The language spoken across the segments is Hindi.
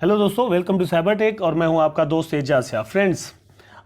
हेलो दोस्तों, वेलकम टू साइबर टेक और मैं हूं आपका दोस्त एजाज शाह। फ्रेंड्स,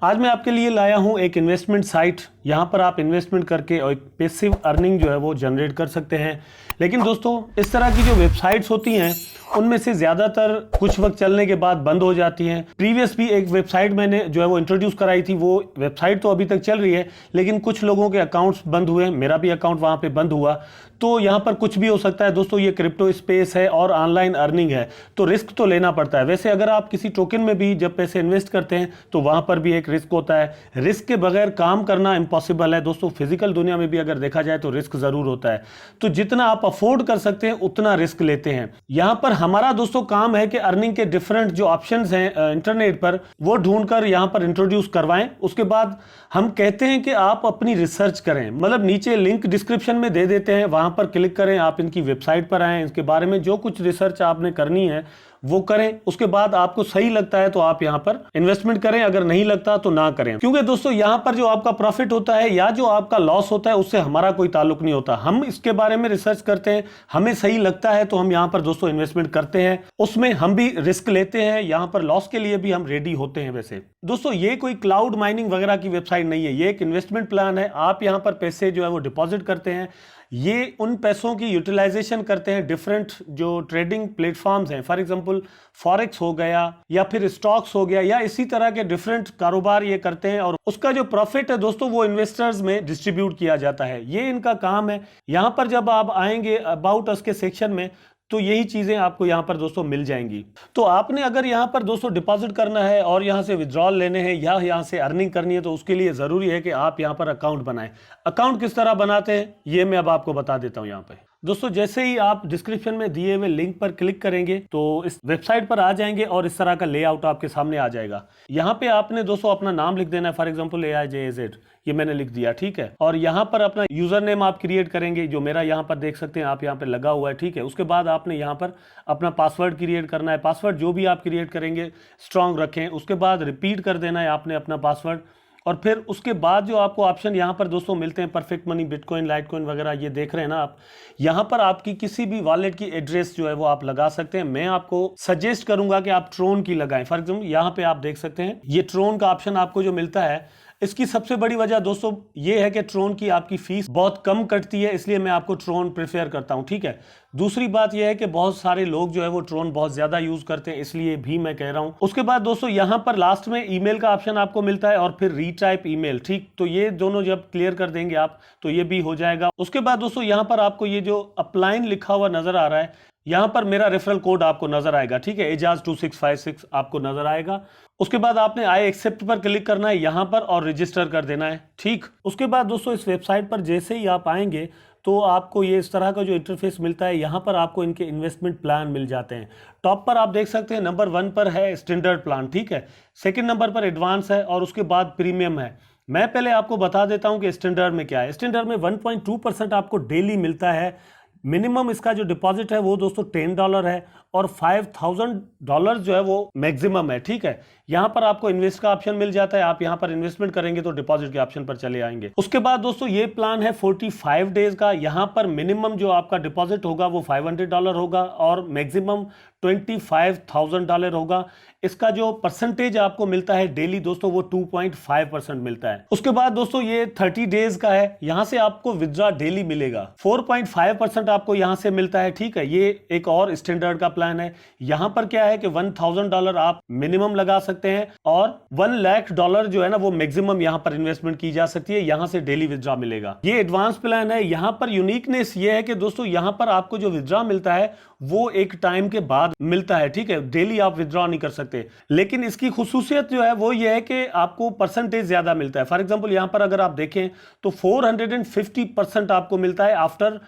आज मैं आपके लिए लाया हूं एक इन्वेस्टमेंट साइट। यहां पर आप इन्वेस्टमेंट करके और एक पैसिव अर्निंग जो है वो जनरेट कर सकते हैं। लेकिन दोस्तों, इस तरह की जो वेबसाइट्स होती हैं उनमें से ज़्यादातर कुछ वक्त चलने के बाद बंद हो जाती हैं। प्रीवियस भी एक वेबसाइट मैंने जो है वो इंट्रोड्यूस कराई थी, वो वेबसाइट तो अभी तक चल रही है, लेकिन कुछ लोगों के अकाउंट्स बंद हुए, मेरा भी अकाउंट वहाँ पे बंद हुआ। तो यहाँ पर कुछ भी हो सकता है दोस्तों। ये क्रिप्टो स्पेस है और ऑनलाइन अर्निंग है, तो रिस्क तो लेना पड़ता है। वैसे अगर आप किसी टोकन में भी जब पैसे इन्वेस्ट करते हैं तो वहाँ पर भी एक रिस्क होता है। रिस्क के बगैर काम करना इम्पॉसिबल है दोस्तों। फिजिकल दुनिया में भी अगर देखा जाए तो रिस्क ज़रूर होता है। तो जितना आप अफोर्ड कर सकते हैं उतना रिस्क लेते हैं। यहाँ पर हमारा दोस्तों काम है कि अर्निंग के डिफरेंट जो ऑप्शंस हैं इंटरनेट पर, वो ढूंढकर यहाँ पर इंट्रोड्यूस करवाएं। उसके बाद हम कहते हैं कि आप अपनी रिसर्च करें। मतलब नीचे लिंक डिस्क्रिप्शन में दे देते हैं, वहां पर क्लिक करें, आप इनकी वेबसाइट पर आएं, इसके बारे में जो कुछ रिसर्च आपने करनी है वो करें। उसके बाद आपको सही लगता है तो आप यहां पर इन्वेस्टमेंट करें, अगर नहीं लगता तो ना करें। क्योंकि दोस्तों यहां पर जो आपका प्रॉफिट होता है या जो आपका लॉस होता है उससे हमारा कोई ताल्लुक नहीं होता। हम इसके बारे में रिसर्च करते हैं, हमें सही लगता है तो हम यहां पर दोस्तों इन्वेस्टमेंट करते हैं। उसमें हम भी रिस्क लेते हैं, यहां पर लॉस के लिए भी हम रेडी होते हैं। वैसे दोस्तों ये कोई क्लाउड माइनिंग वगैरह की वेबसाइट नहीं है, ये एक इन्वेस्टमेंट प्लान है। आप यहां पर पैसे जो है वो डिपॉजिट करते हैं, ये उन पैसों की यूटिलाइजेशन करते हैं डिफरेंट जो ट्रेडिंग प्लेटफॉर्म्स हैं। फॉर एग्जांपल फॉरेक्स हो गया या फिर स्टॉक्स हो गया, या इसी तरह के डिफरेंट कारोबार ये करते हैं, और उसका जो प्रॉफिट है दोस्तों वो इन्वेस्टर्स में डिस्ट्रीब्यूट किया जाता है। ये इनका काम है। यहां पर जब आप आएंगे अबाउट अस के सेक्शन में तो यही चीजें आपको यहां पर दोस्तों मिल जाएंगी। तो आपने अगर यहां पर दोस्तों डिपॉजिट करना है और यहां से विड्रॉल लेने हैं या यहां से अर्निंग करनी है, तो उसके लिए जरूरी है कि आप यहां पर अकाउंट बनाएं। अकाउंट किस तरह बनाते हैं ये मैं अब आपको बता देता हूं। यहां पे दोस्तों जैसे ही आप डिस्क्रिप्शन में दिए हुए लिंक पर क्लिक करेंगे तो इस वेबसाइट पर आ जाएंगे और इस तरह का लेआउट आपके सामने आ जाएगा। यहाँ पे आपने दोस्तों अपना नाम लिख देना है। फॉर एग्जांपल AIJAZ ये मैंने लिख दिया, ठीक है। और यहाँ पर अपना यूजर नेम आप क्रिएट करेंगे, जो मेरा यहाँ पर देख सकते हैं आप यहाँ पे लगा हुआ है, ठीक है। उसके बाद आपने यहाँ पर अपना पासवर्ड क्रिएट करना है। पासवर्ड जो भी आप क्रिएट करेंगे स्ट्रांग रखें। उसके बाद रिपीट कर देना है आपने अपना पासवर्ड। और फिर उसके बाद जो आपको ऑप्शन यहाँ पर दोस्तों मिलते हैं, परफेक्ट मनी, बिटकॉइन, लाइटकॉइन वगैरह, ये देख रहे हैं ना आप। यहाँ पर आपकी किसी भी वॉलेट की एड्रेस जो है वो आप लगा सकते हैं। मैं आपको सजेस्ट करूंगा कि आप ट्रोन की लगाएं। फॉर एग्जाम्पल यहाँ पे आप देख सकते हैं ये ट्रोन का ऑप्शन आपको जो मिलता है। इसकी सबसे बड़ी वजह दोस्तों ये है कि ट्रोन की आपकी फीस बहुत कम कटती है, इसलिए मैं आपको ट्रोन प्रेफर करता हूं, ठीक है। दूसरी बात यह है कि बहुत सारे लोग जो है वो ट्रोन बहुत ज्यादा यूज करते हैं, इसलिए भी मैं कह रहा हूं। उसके बाद दोस्तों यहां पर लास्ट में ईमेल का ऑप्शन आपको मिलता है और फिर रीटाइप ईमेल, ठीक। तो ये दोनों जब क्लियर कर देंगे आप तो ये भी हो जाएगा। उसके बाद दोस्तों यहां पर आपको ये जो अपलाइन लिखा हुआ नजर आ रहा है, यहां पर मेरा रेफरल कोड आपको नजर आएगा, ठीक है। एजाज 2656 आपको नजर आएगा। उसके बाद आपने आई एक्सेप्ट पर क्लिक करना है यहां पर और रजिस्टर कर देना है, ठीक। उसके बाद दोस्तों इस वेबसाइट पर जैसे ही आप आएंगे तो आपको ये इस तरह का जो इंटरफेस मिलता है। यहां पर आपको इनके इन्वेस्टमेंट प्लान मिल जाते हैं। टॉप पर आप देख सकते हैं नंबर 1 पर है स्टैंडर्ड प्लान, ठीक है। सेकंड नंबर पर एडवांस है और उसके बाद प्रीमियम है। मैं पहले आपको बता देता हूं कि स्टैंडर्ड में क्या है। स्टैंडर्ड में 1.2% आपको डेली मिलता है। मिनिमम इसका जो डिपॉजिट है वो दोस्तों $10 है और $5000 जो है वो मैक्सिमम है, ठीक है। यहां पर आपको इन्वेस्ट का ऑप्शन मिल जाता है। आप यहां पर इन्वेस्टमेंट करेंगे तो डिपॉजिट के ऑप्शन पर चले आएंगे। उसके बाद दोस्तों ये प्लान है 45 डेज का। यहां पर मिनिमम जो आपका डिपॉजिट होगा वो $500 होगा और मैक्सिमम $25,000 होगा। इसका जो परसेंटेज आपको मिलता है डेली दोस्तों वो 2.5% मिलता है। उसके बाद दोस्तों ये 30 डेज का है। यहां से आपको विड्रॉ डेली मिलेगा। 4.5% आपको यहां से मिलता है, ठीक है। ये एक और स्टैंडर्ड का प्लान है। यहां पर क्या है कि $1000 आप मिनिमम लगा सकते हैं और $1,00,000 जो है ना वो मैक्सिमम यहां पर इन्वेस्टमेंट की जा सकती है। यहां से डेली विड्रॉ मिलेगा। ये एडवांस प्लान है। यहां पर यूनिकनेस ये है कि दोस्तों यहां पर आपको जो विड्रॉ मिलता है वो एक टाइम के बाद मिलता है, ठीक है। डेली आप विड्रॉ नहीं कर सकते, लेकिन इसकी खुसूसियत जो है वो ये है कि आपको परसेंटेज ज्यादा मिलता है। फॉर एग्जांपल यहां पर अगर आप देखें तो 450% आपको मिलता है आफ्टर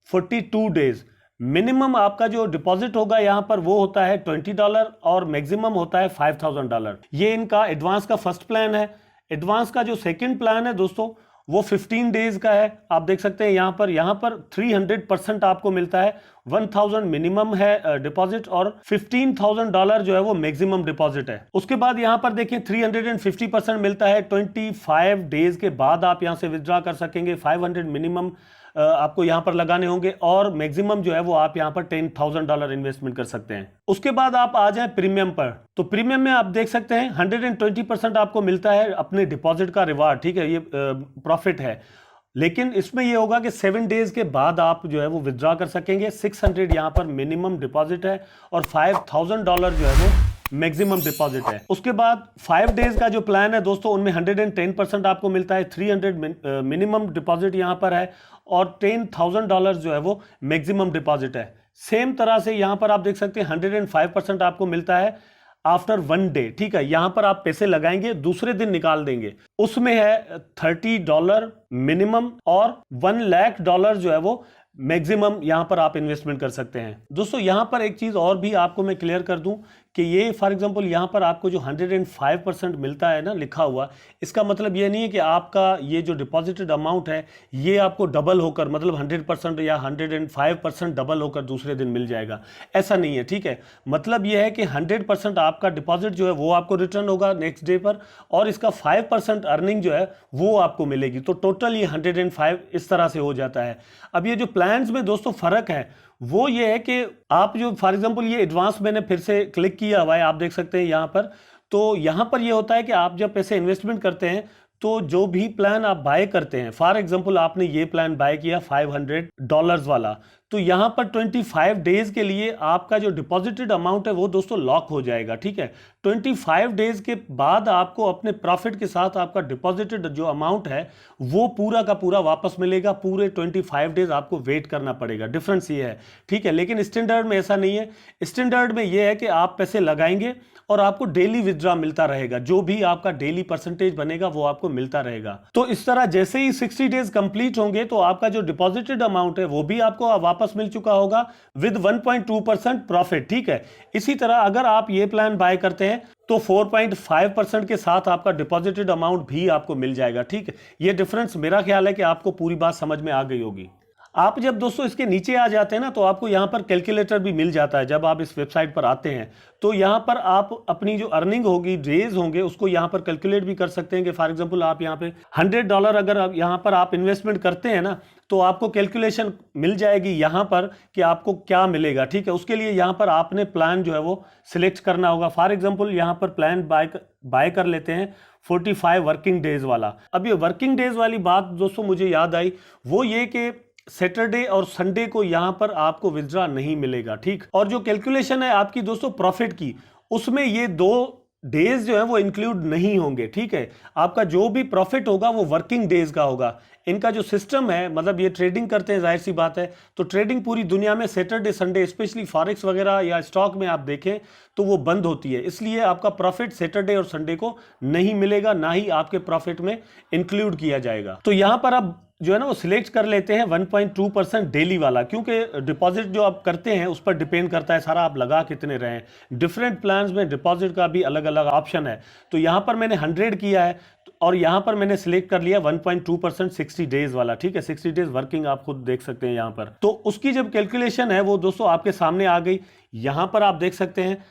42 डेज। मिनिमम आपका जो डिपॉजिट होगा यहां पर वो होता है $20 और मैक्सिमम होता है $5000। ये इनका एडवांस का फर्स्ट प्लान है। एडवांस का जो सेकंड प्लान है दोस्तों वो 15 डेज का है। आप देख सकते हैं यहां पर 300% आपको मिलता है $1,000 मिनिमम है डिपॉजिट और $15,000 जो है वो मैक्सिमम डिपॉजिट है। उसके बाद यहां पर देखिए 350% मिलता है, 25 डेज के बाद आप यहां से विथड्रॉ कर सकेंगे। 500 मिनिमम आपको यहां पर लगाने होंगे और मैक्सिमम जो है वो आप यहां पर $10,000 इन्वेस्टमेंट कर सकते हैं। उसके बाद आप आ जाएं प्रीमियम पर, तो प्रीमियम में आप देख सकते हैं 120% आपको मिलता है अपने डिपॉजिट का रिवार्ड, ठीक है, ये प्रॉफिट है। लेकिन इसमें यह होगा कि 7 डेज के बाद आप जो है वो विथड्रॉ कर सकेंगे। 600 यहां पर मिनिमम डिपॉजिट है और $5,000 जो है वो मैक्सिमम डिपॉजिट है। उसके बाद 5 डेज का जो प्लान है दोस्तों, उनमें 110% आपको मिलता है। 300 मिनिमम डिपॉजिट यहां पर है और $10,000 जो है वो मैक्सिमम डिपॉजिट है। सेम तरह से यहां पर आप देख सकते हैं 105% आपको मिलता है आफ्टर 1 डे, ठीक है। यहां पर आप पैसे लगाएंगे, दूसरे दिन निकाल देंगे, उसमें है $30 मिनिमम और $1,00,000 जो है वो मैक्सिमम यहां पर आप इन्वेस्टमेंट कर सकते हैं। दोस्तों यहां पर एक चीज और भी आपको मैं क्लियर कर दूं कि ये फॉर एग्जांपल यहां पर आपको जो 105% मिलता है ना लिखा हुआ, इसका मतलब ये नहीं है कि आपका ये जो डिपॉजिटेड अमाउंट है ये आपको डबल होकर मतलब 100% या 105% डबल होकर दूसरे दिन मिल जाएगा, ऐसा नहीं है, ठीक है। मतलब ये है कि 100% आपका डिपॉजिट जो है वो आपको रिटर्न होगा नेक्स्ट डे पर और इसका 5% अर्निंग जो है वो आपको मिलेगी, तो टोटल ये 105 इस तरह से हो जाता है। अब ये जो प्लान्स में दोस्तों फर्क है वो ये है कि आप जो फॉर एग्जांपल ये एडवांस मैंने फिर से क्लिक किया हुआ है, आप देख सकते हैं यहां पर, तो यहां पर ये होता है कि आप जब पैसे इन्वेस्टमेंट करते हैं तो जो भी प्लान आप बाय करते हैं, फॉर एग्जांपल आपने ये प्लान बाय किया $500 वाला, तो यहां पर 25 डेज के लिए आपका जो डिपॉजिटेड अमाउंट है वो दोस्तों लॉक हो जाएगा, ठीक है। 25 डेज के बाद आपको अपने प्रॉफिट के साथ आपका डिपॉजिटेड जो अमाउंट है वो पूरा का पूरा वापस मिलेगा। पूरे 25 डेज आपको वेट करना पड़ेगा, डिफरेंस ये है, ठीक है। लेकिन स्टैंडर्ड में ऐसा नहीं है। स्टैंडर्ड में ये है कि आप पैसे लगाएंगे और आपको डेली विथड्रॉ मिलता रहेगा, जो भी आपका डेली परसेंटेज बनेगा वो आपको मिलता रहेगा। तो इस तरह जैसे ही 60 डेज कंप्लीट होंगे तो आपका जो डिपॉजिटेड अमाउंट है वो भी आपको वापस मिल चुका होगा विद 1.2% प्रॉफिट, ठीक है। इसी तरह अगर आप ये प्लान बाय करते हैं तो 4.5% के साथ आपका डिपॉजिटेड अमाउंट भी आपको मिल जाएगा, ठीक है। ये डिफरेंस मेरा ख्याल है कि आपको पूरी बात समझ में आ गई होगी। आप जब दोस्तों इसके नीचे आ जाते हैं ना तो आपको यहां पर कैलकुलेटर भी मिल जाता है। जब आप इस वेबसाइट पर आते हैं तो यहां पर आप अपनी जो अर्निंग होगी, डेज होंगे, उसको यहां पर कैलकुलेट भी कर सकते हैं कि फॉर एग्जांपल आप यहां पे $100 अगर यहां पर आप इन्वेस्टमेंट करते हैं ना तो आपको कैलकुलेशन मिल जाएगी यहां पर कि आपको क्या मिलेगा, ठीक है। उसके लिए यहां पर आपने प्लान जो है वो सिलेक्ट करना होगा। फॉर एग्जांपल यहां पर प्लान बाय कर लेते हैं 45 वर्किंग डेज वाला। अब ये वर्किंग डेज वाली बात दोस्तों मुझे याद आई, वो ये कि सैटरडे और संडे को यहां पर आपको विथड्रॉ नहीं मिलेगा, ठीक। और जो कैलकुलेशन है आपकी दोस्तों प्रॉफिट की, उसमें ये 2 डेज जो है वो इंक्लूड नहीं होंगे, ठीक है। आपका जो भी प्रॉफिट होगा वो वर्किंग डेज का होगा। इनका जो सिस्टम है, मतलब ये ट्रेडिंग करते हैं, जाहिर सी बात है, तो ट्रेडिंग पूरी दुनिया में सैटरडे संडे, स्पेशली फॉरेक्स वगैरह या स्टॉक में आप देखें तो वो बंद होती है, इसलिए आपका प्रॉफिट सैटरडे और संडे को नहीं मिलेगा, ना ही आपके प्रॉफिट में इंक्लूड किया जाएगा। तो यहां पर आप जो है ना वो सिलेक्ट कर लेते हैं 1.2% डेली वाला, क्योंकि डिपॉजिट जो आप करते हैं उस पर डिपेंड करता है सारा, आप लगा कितने रहे हैं। डिफरेंट प्लान्स में डिपॉजिट का भी अलग अलग ऑप्शन है। तो यहां पर मैंने 100 किया है और यहां पर मैंने सिलेक्ट कर लिया 1.2% 60 डेज वाला, ठीक है। 60 डेज वर्किंग आप खुद देख सकते हैं यहां पर। तो उसकी जब कैलकुलेशन है वो दोस्तों आपके सामने आ गई। यहां पर आप देख सकते हैं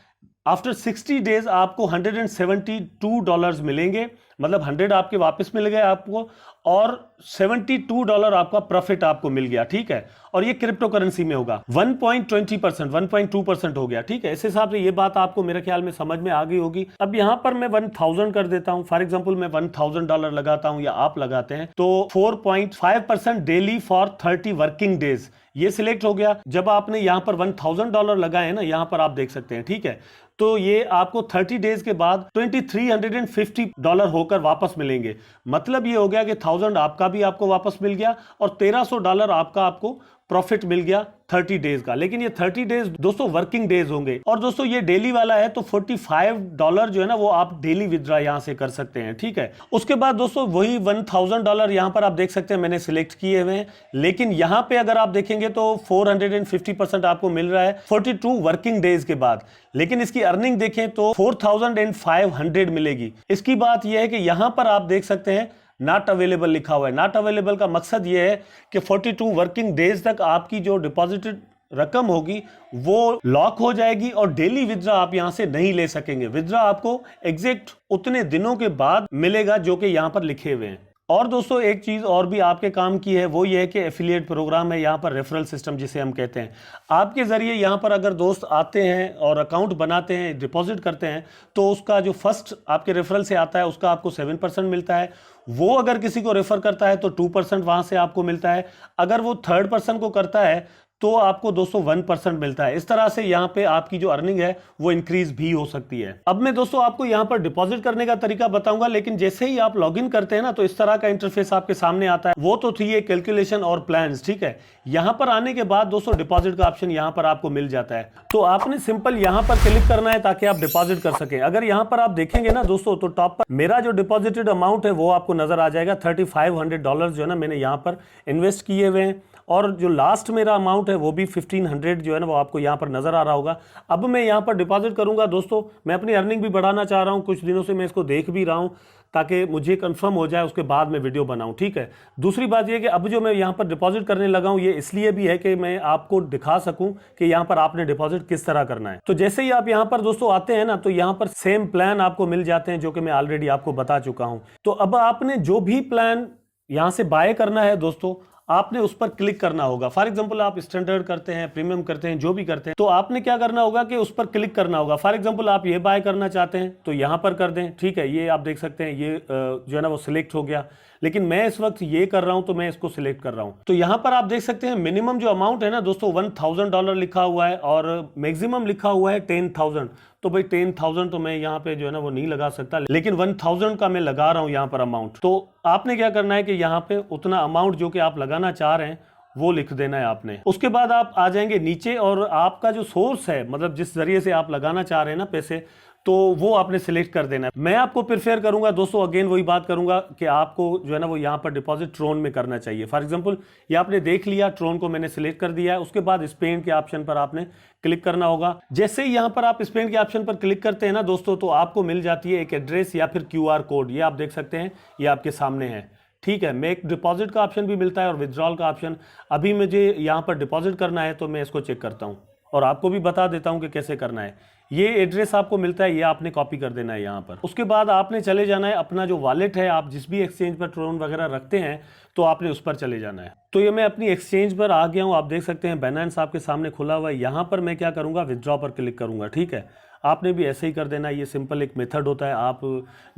आफ्टर 60 डेज आपको $172 मिलेंगे, मतलब 100 आपके वापस मिल गए आपको और $72 आपका प्रॉफिट आपको मिल गया, ठीक है। और ये क्रिप्टो करेंसी में होगा। 1.20% 1.2% हो गया, ठीक है। इस हिसाब से ये बात आपको मेरे ख्याल में समझ में आ गई होगी। अब यहां पर मैं 1000 कर देता हूं, फॉर एग्जांपल मैं $1000 लगाता हूं या आप लगाते हैं तो 4.5% डेली फॉर 30 वर्किंग डेज ये सिलेक्ट हो गया। जब आपने यहां पर $1000 लगाए ना, यहां पर आप देख सकते हैं, ठीक है। तो ये आपको 30 डेज के बाद $2350 होकर वापस मिलेंगे। मतलब ये हो गया कि 1000 आपका भी आपको वापस मिल गया और $1300 आपको प्रॉफिट मिल गया 30 डेज का। लेकिन ये 30 डेज दोस्तों वर्किंग डेज होंगे। और दोस्तों ये डेली वाला है तो $45 जो है ना वो आप डेली विथड्रॉ यहां से कर सकते हैं, ठीक है। उसके बाद दोस्तों वही $1000 यहां पर आप देख सकते हैं मैंने सिलेक्ट किए हुए हैं। लेकिन यहां पे अगर आप देखेंगे तो 450% आपको मिल रहा है 42 वर्किंग डेज के बाद। लेकिन इसकी अर्निंग देखें तो 4500 मिलेगी। इसकी बात यह है कि यहां पर आप देख सकते हैं नॉट अवेलेबल लिखा हुआ है। नॉट अवेलेबल का मकसद यह है कि 42 वर्किंग डेज तक आपकी जो डिपॉजिटेड रकम होगी वो लॉक हो जाएगी और डेली विड्रॉ आप यहां से नहीं ले सकेंगे। विड्रॉ आपको एग्जैक्ट उतने दिनों के बाद मिलेगा जो कि यहां पर लिखे हुए हैं। और दोस्तों एक चीज और भी आपके काम की है, वो ये है कि एफिलिएट प्रोग्राम है यहाँ पर, रेफरल सिस्टम जिसे हम कहते हैं। आपके जरिए यहाँ पर अगर दोस्त आते हैं और अकाउंट बनाते हैं, डिपॉजिट करते हैं, तो उसका जो फर्स्ट आपके रेफरल से आता है उसका आपको 7% मिलता है। वो अगर किसी को रेफर करता है तो 2% वहां से आपको मिलता है। अगर वो थर्ड पर्सन को करता है तो आपको 201% मिलता है। इस तरह से यहाँ पे आपकी जो अर्निंग है वो इंक्रीज भी हो सकती है। अब मैं दोस्तों आपको यहाँ पर डिपॉजिट करने का तरीका बताऊंगा, लेकिन जैसे ही आप लॉगिन करते हैं ना तो इस तरह का इंटरफेस आपके सामने आता है। वो तो थी ये कैलकुलेशन और प्लान्स, ठीक है। यहाँ पर आने के बाद दोस्तों डिपॉजिट का ऑप्शन यहाँ पर आपको मिल जाता है। तो आपने सिंपल यहाँ पर क्लिक करना है ताकि आप डिपॉजिट कर सकें। अगर यहाँ पर आप देखेंगे ना दोस्तों तो टॉप पर मेरा जो डिपॉजिटेड अमाउंट है वो आपको नजर आ जाएगा। $3500 जो है ना मैंने यहाँ पर इन्वेस्ट किए हुए हैं, और जो लास्ट मेरा अमाउंट है वो भी 1500 जो है ना वो आपको यहाँ पर नजर आ रहा होगा। अब मैं यहाँ पर डिपॉजिट करूंगा दोस्तों। मैं अपनी अर्निंग भी बढ़ाना चाह रहा हूँ, कुछ दिनों से मैं इसको देख भी रहा हूँ ताकि मुझे कंफर्म हो जाए, उसके बाद मैं वीडियो बनाऊं, ठीक है। दूसरी बात यह कि अब जो मैं यहाँ पर डिपॉजिट करने लगा हूं ये इसलिए भी है कि मैं आपको दिखा सकूं कि यहाँ पर आपने डिपॉजिट किस तरह करना है। तो जैसे ही आप यहाँ पर दोस्तों आते हैं ना तो यहाँ पर सेम प्लान आपको मिल जाते हैं जो कि मैं ऑलरेडी आपको बता चुका हूं। तो अब आपने जो भी प्लान यहाँ से बाय करना है दोस्तों, आपने उस पर क्लिक करना होगा। फॉर एग्जांपल आप स्टैंडर्ड करते हैं, प्रीमियम करते हैं, जो भी करते हैं, तो आपने क्या करना होगा कि उस पर क्लिक करना होगा। फॉर एग्जांपल आप ये बाय करना चाहते हैं तो यहां पर कर दें, ठीक है। ये आप देख सकते हैं ये जो है ना वो सिलेक्ट हो गया, लेकिन मैं इस वक्त ये कर रहा हूं तो मैं इसको सिलेक्ट कर रहा हूं। तो यहां पर आप देख सकते हैं मिनिमम जो अमाउंट है ना दोस्तों $1000 लिखा हुआ है और मैक्सिमम लिखा हुआ है 10,000। तो भाई 10,000 तो मैं यहाँ पे जो है ना वो नहीं लगा सकता, लेकिन 1000 का मैं लगा रहा हूं यहाँ पर अमाउंट। तो आपने क्या करना है कि यहाँ पे उतना अमाउंट जो कि आप लगाना चाह रहे हैं वो लिख देना है आपने। उसके बाद आप आ जाएंगे नीचे और आपका जो सोर्स है, मतलब जिस जरिए से आप लगाना चाह रहे हैं ना पैसे, तो वो आपने सिलेक्ट कर देना है। मैं आपको प्रेफर करूंगा दोस्तों, अगेन वही बात करूंगा कि आपको जो है ना वो यहाँ पर डिपॉजिट ट्रोन में करना चाहिए। फॉर एग्जांपल ये आपने देख लिया, ट्रोन को मैंने सिलेक्ट कर दिया है। उसके बाद स्पेंड के ऑप्शन पर आपने क्लिक करना होगा। जैसे ही यहाँ पर आप स्पेंड के ऑप्शन पर क्लिक करते हैं ना दोस्तों तो आपको मिल जाती है एक एड्रेस या फिर QR कोड। ये आप देख सकते हैं, ये आपके सामने है, ठीक है। मेक डिपॉजिट का ऑप्शन भी मिलता है और विड्रॉल का ऑप्शन। अभी मुझे यहाँ पर डिपॉजिट करना है तो मैं इसको चेक करता हूँ और आपको भी बता देता हूं कि कैसे करना है। ये एड्रेस आपको मिलता है, ये आपने कॉपी कर देना है यहाँ पर। उसके बाद आपने चले जाना है अपना जो वॉलेट है, आप जिस भी एक्सचेंज पर ट्रोन वगैरह रखते हैं तो आपने उस पर चले जाना है। तो ये मैं अपनी एक्सचेंज पर आ गया हूँ, आप देख सकते हैं Binance आपके सामने खुला हुआ है। यहाँ पर मैं क्या करूँगा, विड्रॉ पर क्लिक करूँगा, ठीक है। आपने भी ऐसे ही कर देना। ये सिंपल एक मेथड होता है, आप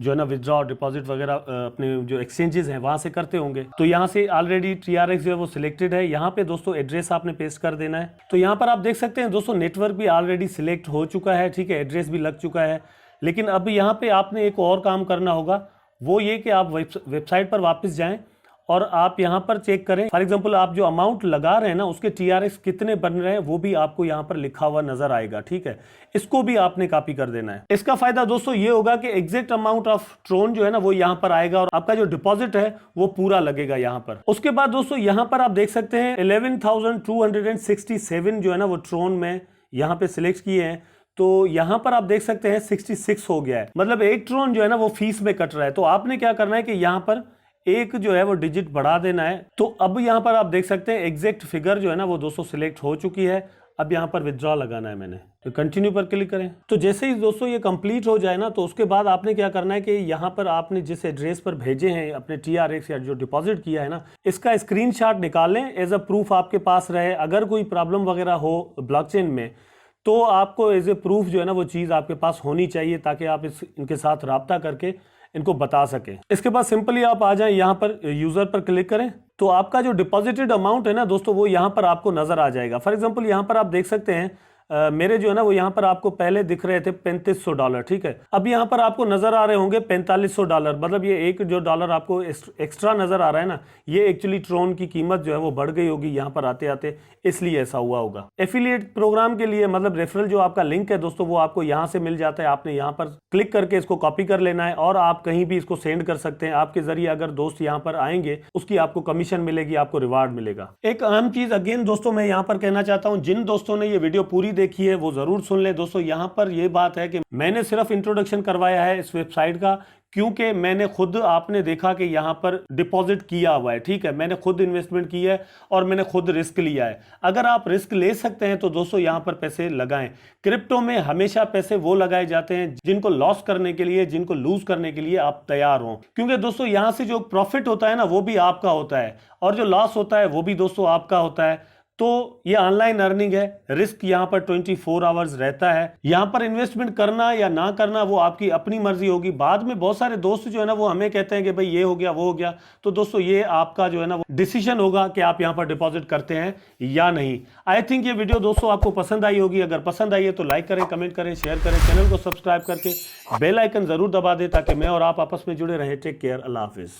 जो है ना विड्रॉ और डिपॉजिट वगैरह अपने जो एक्सचेंजेस हैं वहां से करते होंगे। तो यहाँ से ऑलरेडी TRX जो है वो सिलेक्टेड है। यहाँ पे दोस्तों एड्रेस आपने पेस्ट कर देना है। तो यहाँ पर आप देख सकते हैं दोस्तों नेटवर्क भी ऑलरेडी सिलेक्ट हो चुका है, ठीक है, एड्रेस भी लग चुका है। लेकिन अब यहाँ पे आपने एक और काम करना होगा, वो ये कि आप वेबसाइट पर वापस जाएं और आप यहां पर चेक करें। फॉर एग्जांपल आप जो अमाउंट लगा रहे हैं ना उसके TRX कितने बन रहे हैं वो भी आपको यहां पर लिखा हुआ नजर आएगा, ठीक है। इसको भी आपने कॉपी कर देना है। इसका फायदा दोस्तों ये होगा कि एग्जैक्ट अमाउंट ऑफ ट्रोन जो है ना वो यहां पर आएगा और आपका जो डिपॉजिट है वो पूरा लगेगा यहां पर। उसके बाद दोस्तों यहां पर आप देख सकते हैं 11,267 जो है ना वो ट्रोन में यहां पे सिलेक्ट किए हैं। तो यहां पर आप देख सकते हैं 66 हो गया है, मतलब एक ट्रोन जो है ना वो फीस में कट रहा है। तो आपने क्या करना है कि यहां पर एक जो है वो डिजिट बढ़ा देना है। तो अब यहां पर आप देख सकते हैं एग्जैक्ट फिगर जो है ना वो दोस्तों सिलेक्ट हो चुकी है। अब यहां पर विड्रॉ लगाना है मैंने, तो कंटिन्यू पर क्लिक करें। तो जैसे ही दोस्तों ये कंप्लीट हो जाए ना तो उसके बाद आपने क्या करना है कि यहां पर आपने जिस एड्रेस पर भेजे हैं अपने TRX या जो डिपॉजिट किया है ना, इसका स्क्रीनशॉट निकाल लें, एज अ प्रूफ आपके पास रहे। अगर कोई प्रॉब्लम वगैरह हो ब्लॉकचेन में तो आपको एज ए प्रूफ जो है ना वो चीज़ आपके पास होनी चाहिए ताकि आप इनके साथ राब्ता करके इनको बता सकें। इसके बाद सिंपली आप आ जाएं यहाँ पर यूजर पर क्लिक करें तो आपका जो डिपॉजिटेड अमाउंट है ना दोस्तों वो यहाँ पर आपको नजर आ जाएगा। फॉर एग्जांपल यहाँ पर आप देख सकते हैं मेरे जो है ना वो यहाँ पर आपको पहले दिख रहे थे $3500, ठीक है। अब यहाँ पर आपको नजर आ रहे होंगे $4500, मतलब ये एक जो डॉलर आपको एक्स्ट्रा नजर आ रहा है ना, ये एक्चुअली ट्रोन की कीमत जो है वो बढ़ गई होगी यहाँ पर आते आते, इसलिए ऐसा हुआ होगा। एफिलिएट प्रोग्राम के लिए मतलब रेफरल जो आपका लिंक है दोस्तों वो आपको यहाँ से मिल जाता है। आपने यहाँ पर क्लिक करके इसको कॉपी कर लेना है और आप कहीं भी इसको सेंड कर सकते हैं। आपके जरिए अगर दोस्त यहाँ पर आएंगे उसकी आपको कमीशन मिलेगी, आपको रिवार्ड मिलेगा। एक अहम चीज अगेन दोस्तों मैं यहाँ पर कहना चाहता हूँ, जिन दोस्तों ने ये वीडियो पूरी देखी है वो जरूर सुन ले दोस्तों। यहाँ पर ये बात है कि मैंने सिर्फ इंट्रोडक्शन करवाया है इस वेबसाइट का, क्योंकि मैंने खुद, आपने देखा कि यहां पर डिपॉजिट किया हुआ है, ठीक है, मैंने खुद इन्वेस्टमेंट की है और मैंने खुद रिस्क लिया है। अगर आप रिस्क ले सकते हैं तो दोस्तों यहां पर पैसे लगाएं। क्रिप्टो में हमेशा पैसे वो लगाए जाते हैं जिनको लॉस करने के लिए, जिनको लूज करने के लिए आप तैयार हो, क्योंकि दोस्तों यहां से जो प्रॉफिट होता है ना वो भी आपका होता है और जो लॉस होता है वो भी दोस्तों आपका होता है। तो ये ऑनलाइन अर्निंग है, रिस्क यहां पर 24 आवर्स रहता है। यहां पर इन्वेस्टमेंट करना या ना करना वो आपकी अपनी मर्जी होगी। बाद में बहुत सारे दोस्त जो है ना वो हमें कहते हैं कि भाई ये हो गया वो हो गया, तो दोस्तों ये आपका जो है ना वो डिसीजन होगा कि आप यहां पर डिपॉजिट करते हैं या नहीं। आई थिंक ये वीडियो दोस्तों आपको पसंद आई होगी। अगर पसंद आई है तो लाइक करें, कमेंट करें, शेयर करें, चैनल को सब्सक्राइब करके बेल आइकन जरूर दबा दें ताकि मैं और आप आपस में जुड़े रहें। टेक केयर, अल्लाह हाफिज।